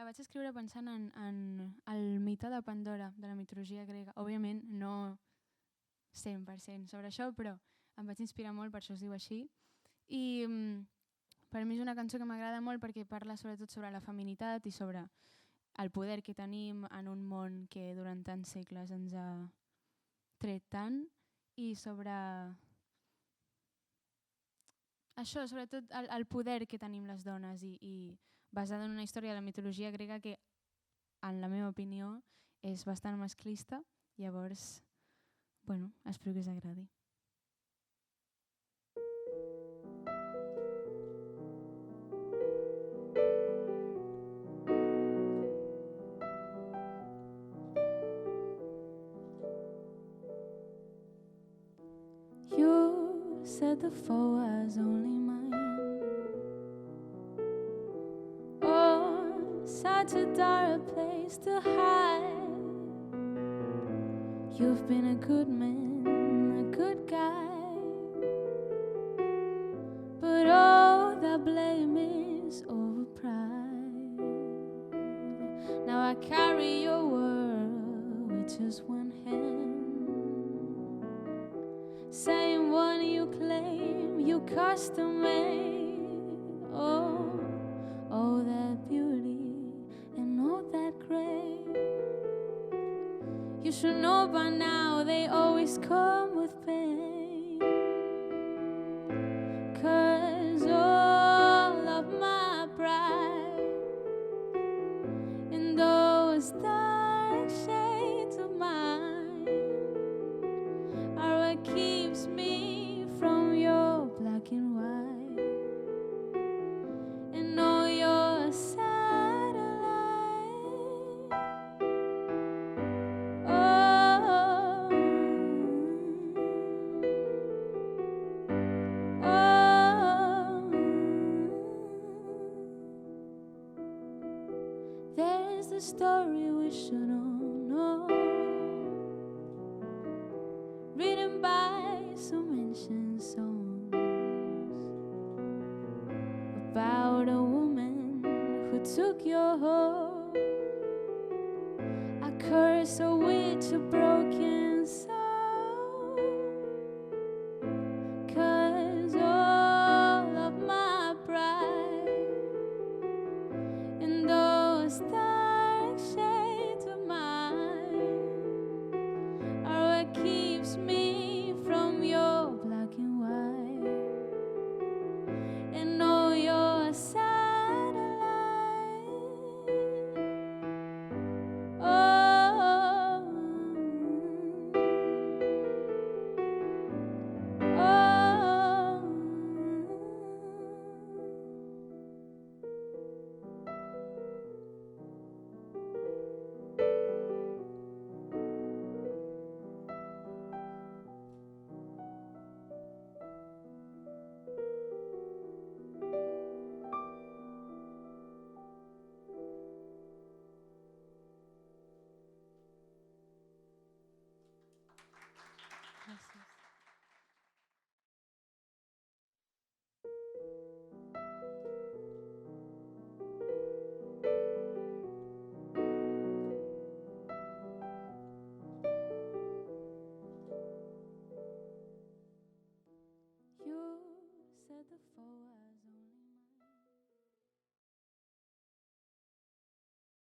vaig escriure pensant en el mite de Pandora, de la mitologia grega. Òbviament, no 100% sobre això, però em vaig inspirar molt, per això es diu així. I per mi és una cançó que m'agrada molt perquè parla sobretot sobre la feminitat i sobre el poder que tenim en un món que durant tants segles ens ha tret tant, i sobre això, sobretot el poder que tenim les dones, i basada en una història de la mitologia grega que, en la meva opinió, és bastant masclista. Llavors, bueno, espero que us agradi. You said the fall was only mine. Oh, such a dark place to hide. You've been a good man, a good guy, but all that blame is over pride. Now I carry your world with just one hand, same one you claim you custom made. Oh, all that beauty and all that grace. You should know by now they always come with pain. 'Cause all of my pride in those dark shades of mine are what keeps me from your black and white and all your satellite. There's the story we should all know, written by some ancient songs, about a woman who took your hope, a curse, a witch, a broken soul.